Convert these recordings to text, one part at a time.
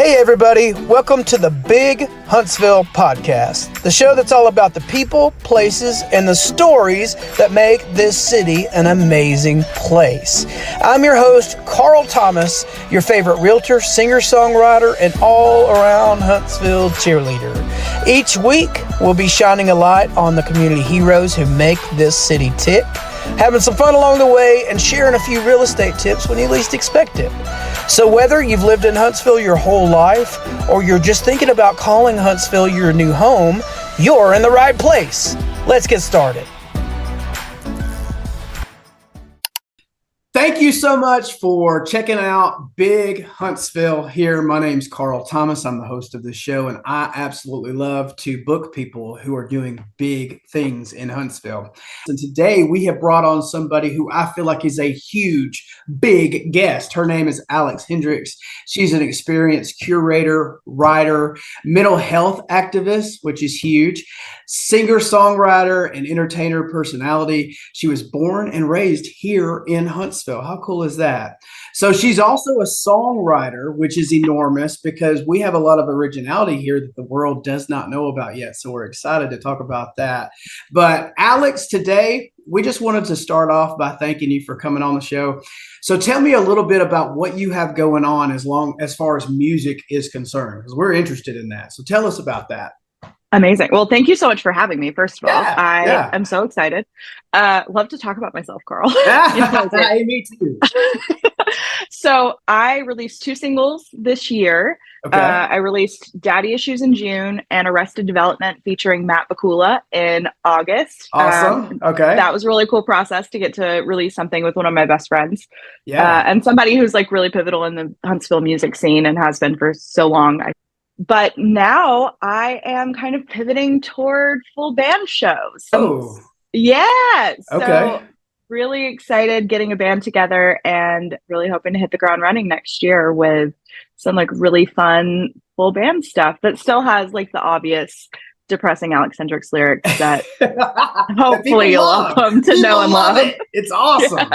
Hey everybody, welcome to the Big Huntsville Podcast, the show that's all about the people, places, and the stories that make this city an amazing place. I'm your host, Carl Thomas, your favorite realtor, singer-songwriter, and all-around Huntsville cheerleader. Each week, we'll be shining a light on the community heroes who make this city tick, having some fun along the way, and sharing a few real estate tips when you least expect it. So whether you've lived in Huntsville your whole life, or you're just thinking about calling Huntsville your new home, you're in the right place. Let's get started. Thank you so much for checking out Big Huntsville here. My name's Carl Thomas. I'm the host of this show, and I absolutely love to book people who are doing big things in Huntsville. And today we have brought on somebody who I feel like is a huge, big guest. Her name is Alex Hendrix. She's an experienced curator, writer, mental health activist, which is huge, singer-songwriter, and entertainer personality. She was born and raised here in Huntsville. How cool is that? So she's also a songwriter, which is enormous because we have a lot of originality here that the world does not know about yet. So we're excited to talk about that. But Alex, today, we just wanted to start off by thanking you for coming on the show. So tell me a little bit about what you have going on as far as music is concerned, because we're interested in that. So tell us about that. Amazing. Well, thank you so much for having me. First of all, I am so excited. Love to talk about myself, Carl. Hey, me too. So I released 2 singles this year. Okay. I released Daddy Issues in June and Arrested Development featuring Matt Bakula in August. Awesome. Okay. That was a really cool process to get to release something with one of my best friends. Yeah. And somebody who's like really pivotal in the Huntsville music scene and has been for so long. But now I am kind of pivoting toward full band shows. Oh. Yeah. Okay. So really excited getting a band together and really hoping to hit the ground running next year with some like really fun full band stuff that still has like the obvious depressing Alex Hendrix lyrics that hopefully you'll all come to know and love. It's awesome.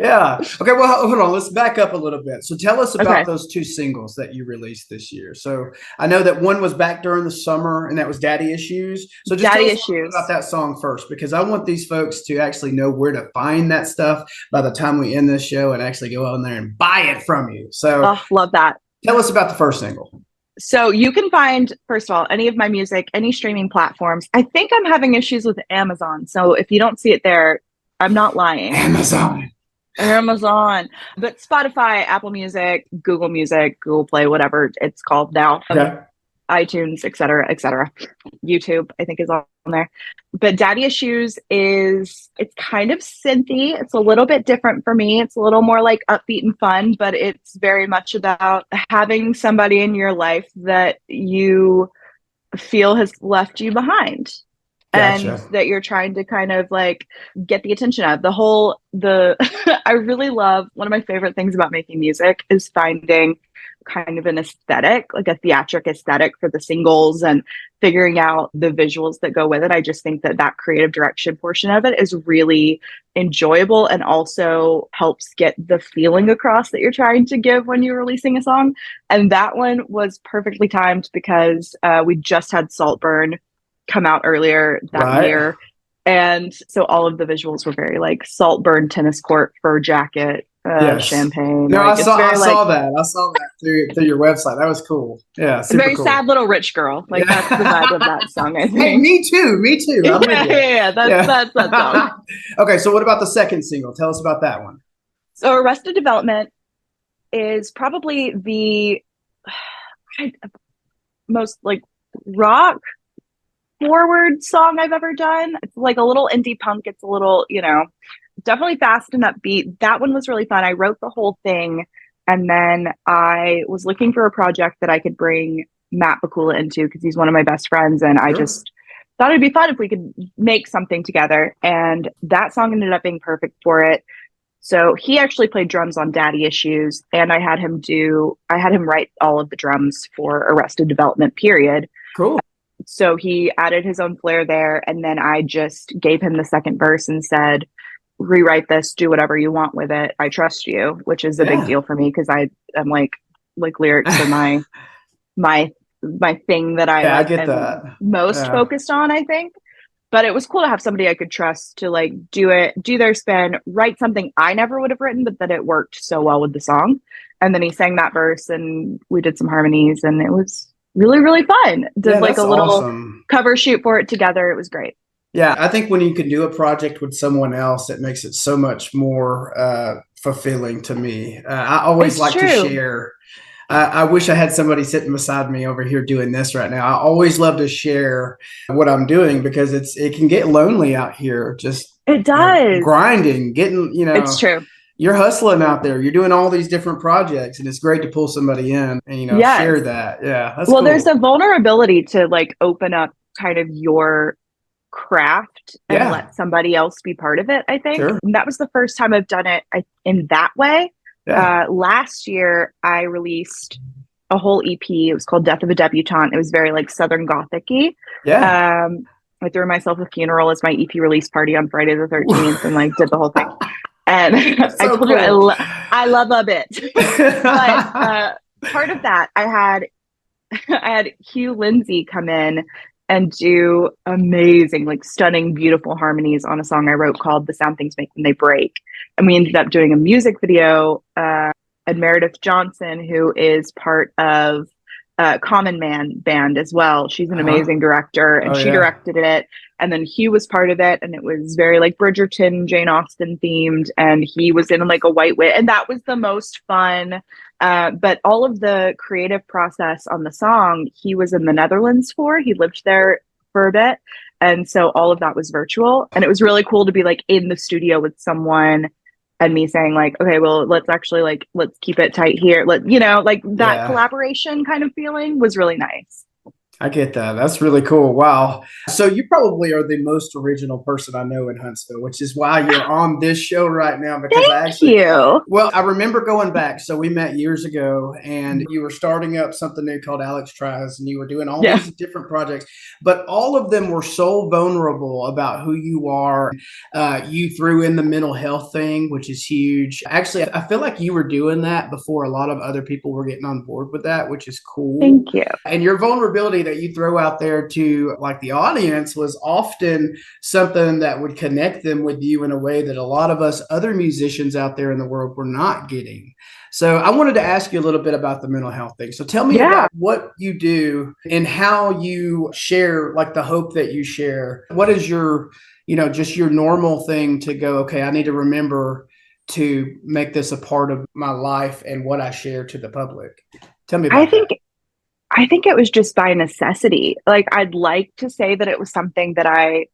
Yeah. Okay, well, hold on. Let's back up a little bit. So tell us about those 2 singles that you released this year. So I know that one was back during the summer, and that was Daddy Issues. So just Daddy tell us Issues about that song first, because I want these folks to actually know where to find that stuff by the time we end this show and actually go on there and buy it from you. So love that. Tell us about the first single. So you can find, first of all, any of my music, any streaming platforms. I think I'm having issues with Amazon. So if you don't see it there, I'm not lying. Amazon. But Spotify, Apple Music, Google Play, whatever it's called now. Okay. iTunes, et cetera. YouTube, I think, is on there. But Daddy Issues it's kind of synthy. It's a little bit different for me. It's a little more like upbeat and fun, but it's very much about having somebody in your life that you feel has left you behind. Gotcha. And that you're trying to kind of like get the attention of. I really love, one of my favorite things about making music is finding kind of an aesthetic, like a theatric aesthetic for the singles and figuring out the visuals that go with it. I just think that creative direction portion of it is really enjoyable and also helps get the feeling across that you're trying to give when you're releasing a song. And that one was perfectly timed because we just had Saltburn come out earlier that year. And so all of the visuals were very like Saltburn tennis court, fur jacket, champagne. No, like, I saw that through your website. That was cool. Yeah. Super very cool. Sad little rich girl. Like that's the vibe of that song, I think. Hey, me too. That's that song. Okay. So what about the second single? Tell us about that one. So Arrested Development is probably the most like rock forward song I've ever done. It's like a little indie punk. It's a little, definitely fast and upbeat. That one was really fun. I wrote the whole thing, and then I was looking for a project that I could bring Matt Bakula into because he's one of my best friends, and I just thought it'd be fun if we could make something together. And that song ended up being perfect for it. So he actually played drums on Daddy Issues, and I had him write all of the drums for Arrested Development, period. Cool. So he added his own flair there, and then I just gave him the second verse and said, rewrite this, do whatever you want with it. I trust you, which is a big deal for me because I'm like, like lyrics are my thing that I Yeah, I like get am that. most Yeah. focused on, I think. But it was cool to have somebody I could trust to like do their spin, write something I never would have written, but that it worked so well with the song. And then he sang that verse and we did some harmonies and it was really, really fun. Did Yeah, like that's a little awesome. cover shoot for it together. It was great. Yeah, I think when you can do a project with someone else, it makes it so much more fulfilling to me. I always It's like to true. share. I wish I had somebody sitting beside me over here doing this right now. I always love to share what I'm doing because it can get lonely out here, just It does. grinding, getting It's true. you're hustling out there. You're doing all these different projects, and it's great to pull somebody in and Yes. share that. Yeah, that's Well, there's cool. a vulnerability to like open up kind of your craft and Yeah, let somebody else be part of it, I think. sure. And that was the first time I've done it in that way. Yeah, Last year, I released a whole EP. It was called Death of a Debutante. It was very like Southern Gothic-y. yeah. I threw myself a funeral as my EP release party on Friday the 13th and like did the whole thing. And That's I so told you cool. I love a bit. But part of that, I had Hugh Lindsay come in and do amazing, like stunning, beautiful harmonies on a song I wrote called The Sound Things Make When They Break. And we ended up doing a music video. And Meredith Johnson, who is part of Common Man band as well. She's an Uh-huh. amazing director and Oh she yeah. directed it. And then Hugh was part of it. And it was very like Bridgerton, Jane Austen themed. And he was in like a white wit. And that was the most fun. But all of the creative process on the song, he was in the Netherlands for. He lived there for a bit. And so all of that was virtual. And it was really cool to be like in the studio with someone and me saying like, okay, well, let's actually like, let's keep it tight here. Like that Yeah. collaboration kind of feeling was really nice. I get that. That's really cool. Wow. So you probably are the most original person I know in Huntsville, which is why you're on this show right now because Thank you. well, I remember going back. So we met years ago and you were starting up something new called Alex Tries and you were doing all Yeah. these different projects, but all of them were so vulnerable about who you are. You threw in the mental health thing, which is huge. Actually, I feel like you were doing that before a lot of other people were getting on board with that, which is cool. Thank you. And your vulnerability that you throw out there to like the audience was often something that would connect them with you in a way that a lot of us other musicians out there in the world were not getting. So I wanted to ask you a little bit about the mental health thing. So tell me about what you do and how you share like the hope that you share. What is your, just your normal thing to go, okay, I need to remember to make this a part of my life and what I share to the public. Tell me about that. I think it was just by necessity. Like, I'd like to say that it was something that I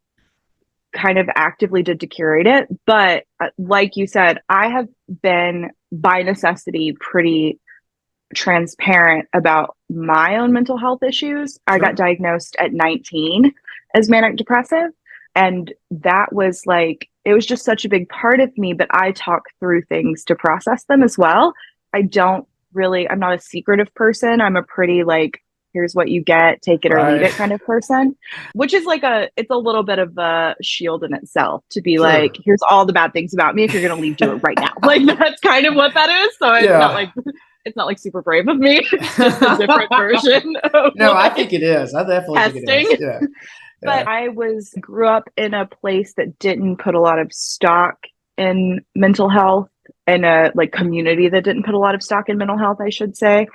kind of actively did to curate it. But like you said, I have been by necessity pretty transparent about my own mental health issues. Sure. I got diagnosed at 19 as manic depressive. And that was like, it was just such a big part of me, but I talk through things to process them as well. I'm not a secretive person. I'm a pretty like, here's what you get, take it or leave it kind of person, which is like it's a little bit of a shield in itself to be like, here's all the bad things about me. If you're going to leave, do it right now. Like that's kind of what that is. So it's not like super brave of me. It's just a different version. No, I think it is. I definitely testing. think it is. Yeah. But I grew up in a place that didn't put a lot of stock in mental health, in a like community that didn't put a lot of stock in mental health, I should say,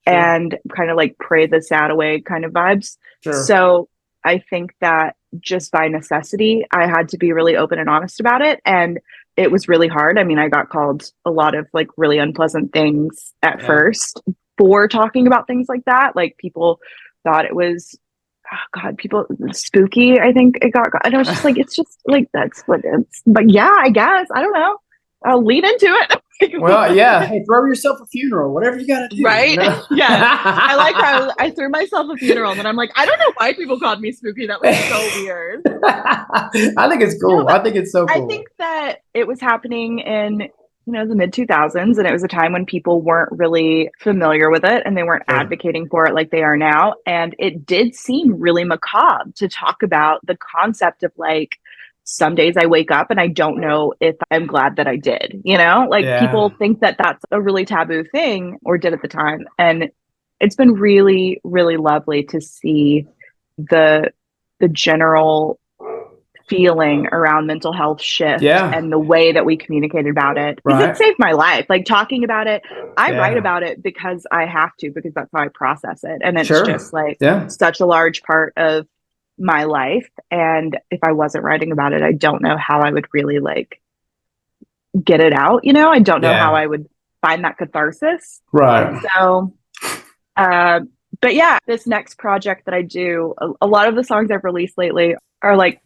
and kind of like pray the sad away kind of vibes. So I think that just by necessity, I had to be really open and honest about it. And it was really hard. I mean, I got called a lot of like really unpleasant things at first for talking about things like that. Like people thought it was, people spooky. I think it got, and I was just like, it's just like, that's what it's, but yeah, I guess, I don't know. I'll lead into it. Well, yeah. Hey, throw yourself a funeral, whatever you got to do. Right? Yeah. I like how I threw myself a funeral and then I'm like, I don't know why people called me spooky. That was so weird. I think it's cool. I think it's so cool. I think that it was happening in, the mid 2000s. And it was a time when people weren't really familiar with it and they weren't advocating for it like they are now. And it did seem really macabre to talk about the concept of like some days I wake up and I don't know if I'm glad that I did, you know, like Yeah. people think that that's a really taboo thing, or did at the time. And it's been really, really lovely to see the general feeling around mental health shift Yeah. and the way that we communicated about it, because it Right. saved my life. Like talking about it, I write Yeah. about it because I have to, because that's how I process it. And it's Sure. just like Yeah. such a large part of my life. And if I wasn't writing about it, I don't know how I would really like get it out. You know, I don't know how Yeah. I would find that catharsis. Right. So, uh, but yeah, this next project that I do, a lot of the songs I've released lately are like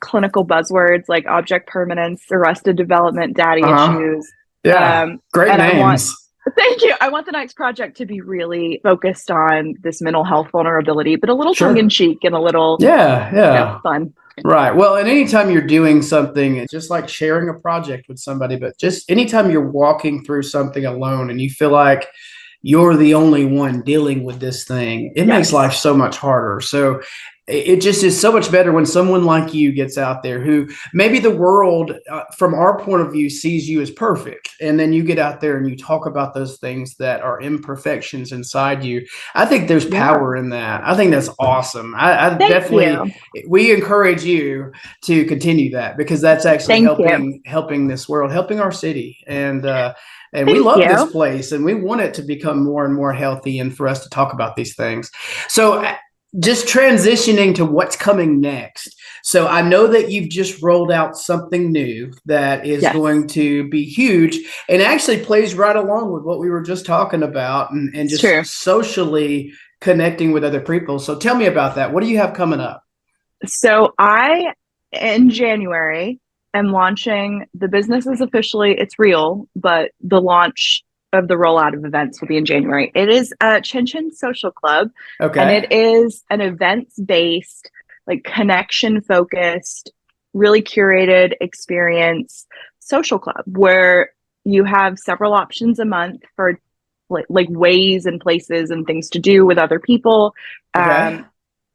clinical buzzwords like object permanence, arrested development, daddy Uh-huh. issues. Yeah. Great And names. thank you. I want the next project to be really focused on this mental health vulnerability, but a little tongue in Sure. cheek and a little, Yeah. Yeah. fun. Right. Well, and anytime you're doing something, it's just like sharing a project with somebody, but just anytime you're walking through something alone and you feel like you're the only one dealing with this thing, it makes Yes. life so much harder. So it just is so much better when someone like you gets out there who maybe the world, from our point of view, sees you as perfect. And then you get out there and you talk about those things that are imperfections inside you. I think there's power in that. I think that's awesome. I Thank definitely, we encourage you to continue that, because that's actually Thank you. helping this world, helping our city. And we Thank love this you. place, and we want it to become more and more healthy and for us to talk about these things. So just transitioning to what's coming next. So I know that you've just rolled out something new that is Yes. going to be huge and actually plays right along with what we were just talking about, and It's just true. socially connecting with other people. So tell me about that. What do you have coming up? So in January, am launching, the business is officially, it's real, but the launch of the rollout of events will be in January. It is a CIN CIN Social Club, and Okay. it is an events-based, like connection-focused, really curated experience social club where you have several options a month for like ways and places and things to do with other people. Okay.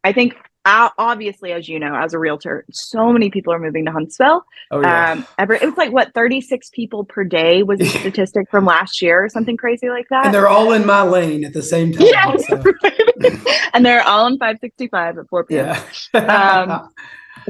I think obviously, as you know, as a realtor, so many people are moving to Huntsville. Oh yeah. It was like what 36 people per day was the statistic from last year, or something crazy like that. And they're all in my lane at the same time. Yeah, So. And they're all on 565 at 4 p.m. Yeah.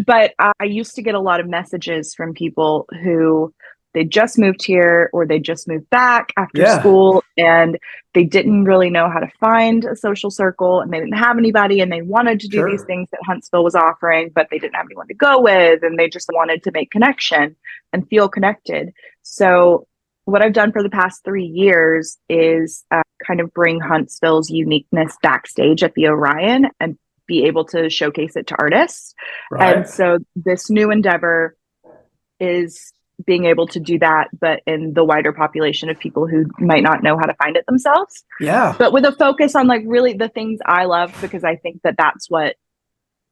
But I used to get a lot of messages from people who they just moved here or they just moved back after school, and they didn't really know how to find a social circle, and they didn't have anybody, and they wanted to do these things that Huntsville was offering, but they didn't have anyone to go with, and they just wanted to make connection and feel connected. So what I've done for the past 3 years is kind of bring Huntsville's uniqueness backstage at the Orion and be able to showcase it to artists. Right. And so this new endeavor is being able to do that, but in the wider population of people who might not know how to find it themselves. Yeah. But with a focus on like really the things I love, because I think that that's what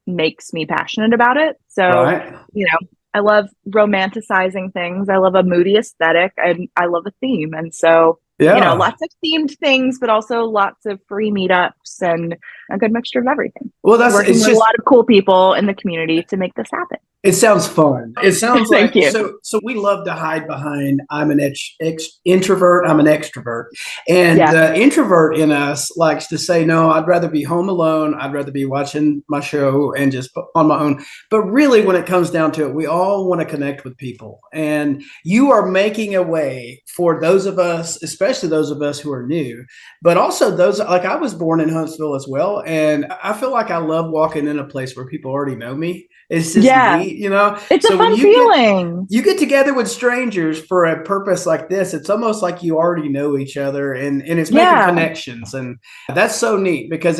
makes me passionate about it. So, you know, I love romanticizing things. I love a moody aesthetic, and I love a theme. And so, you know, lots of themed things, but also lots of free meetups and a good mixture of everything. Well, working with a lot of cool people in the community to make this happen. It sounds fun. It sounds like Thank you. So we love to hide behind I'm an introvert, I'm an extrovert. And the introvert in us likes to say, no, I'd rather be home alone. I'd rather be watching my show and just on my own. But really, when it comes down to it, we all want to connect with people. And you are making a way for those of us, especially those of us who are new, but also those, like I was born in Huntsville as well. And I feel like I love walking in a place where people already know me. It's just neat, you know? It's a fun feeling. You get together with strangers for a purpose like this. It's almost like you already know each other, and it's making connections. And that's so neat, because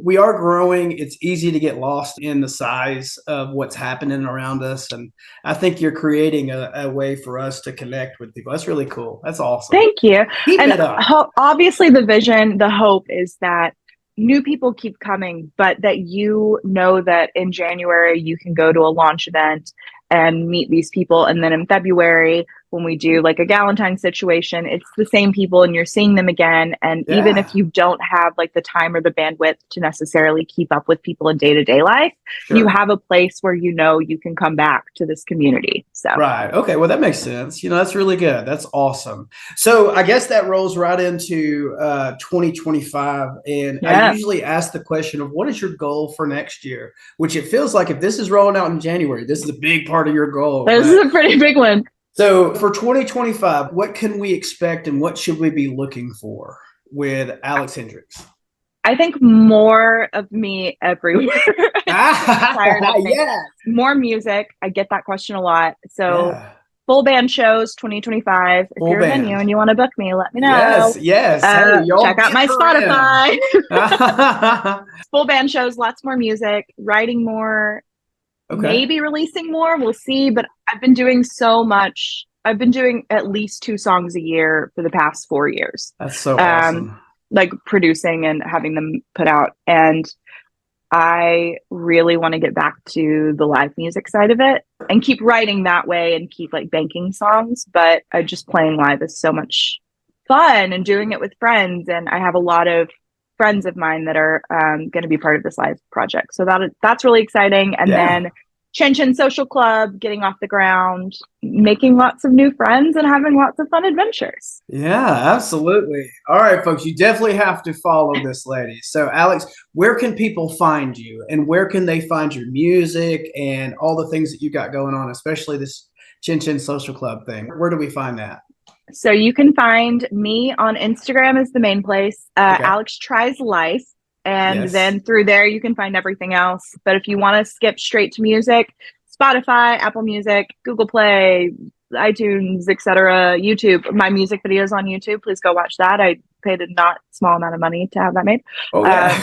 we are growing. It's easy to get lost in the size of what's happening around us. And I think you're creating a way for us to connect with people. That's really cool. That's awesome. Thank you. Keep it up. Obviously the vision, the hope is that new people keep coming, but that you know that in January you can go to a launch event and meet these people. And then in February, when we do like a Galentine's situation, it's the same people and you're seeing them again. And even if you don't have like the time or the bandwidth to necessarily keep up with people in day-to-day life, you have a place where you know you can come back to this community. So right. Okay. Well, that makes sense. That's really good. That's awesome. So I guess that rolls right into 2025. And I usually ask the question of what is your goal for next year, which it feels like if this is rolling out in January, this is a big part of your goal. This is a pretty big one. So for 2025, what can we expect and what should we be looking for with Alex Hendrix? I think more of me everywhere. Yes. More music. I get that question a lot. So full band shows 2025. If you're a venue and you want to book me, let me know. Yes. Hey, check out my Spotify. Full band shows, lots more music, writing more, maybe releasing more. We'll see. But I've been doing so much. I've been doing at least 2 songs a year for the past 4 years. That's so awesome. Like producing and having them put out. And I really want to get back to the live music side of it and keep writing that way and keep like banking songs. But just playing live is so much fun and doing it with friends. And I have a lot of friends of mine that are going to be part of this live project. So that's really exciting. And then CIN CIN Social Club, getting off the ground, making lots of new friends and having lots of fun adventures. Yeah, absolutely. All right, folks, you definitely have to follow this lady. So Alex, where can people find you and where can they find your music and all the things that you got going on, especially this CIN CIN Social Club thing? Where do we find that? So you can find me on Instagram is the main place. Alex Tries Life. And then through there, you can find everything else. But if you want to skip straight to music, Spotify, Apple Music, Google Play, iTunes, etc., YouTube, my music videos on YouTube, please go watch that. I paid a not small amount of money to have that made.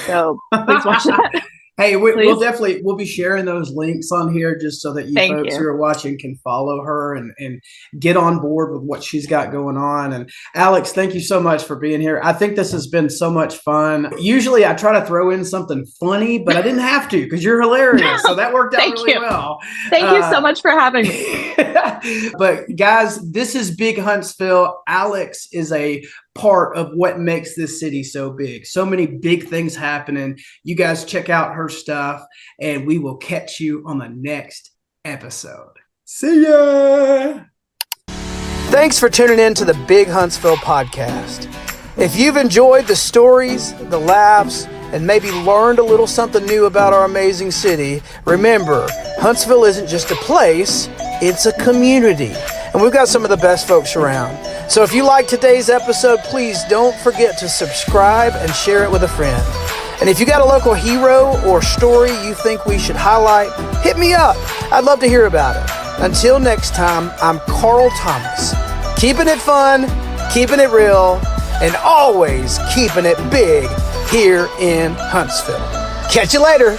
So please watch that. Hey, we'll be sharing those links on here just so that you folks who are watching can follow her and get on board with what she's got going on. And Alex, thank you so much for being here. I think this has been so much fun. Usually I try to throw in something funny, but I didn't have to because you're hilarious. So that worked out really well. Thank you so much for having me. But guys, this is Big Huntsville. Alex is a part of what makes this city so big. So many big things happening. You guys check out her stuff and we will catch you on the next episode. See ya. Thanks for tuning in to the Big Huntsville Podcast. If you've enjoyed the stories, the laughs, and maybe learned a little something new about our amazing city, remember, Huntsville isn't just a place, it's a community. And we've got some of the best folks around. So if you like today's episode, please don't forget to subscribe and share it with a friend. And if you got a local hero or story you think we should highlight, hit me up. I'd love to hear about it. Until next time, I'm Carl Thomas. Keeping it fun, keeping it real, and always keeping it big here in Huntsville. Catch you later.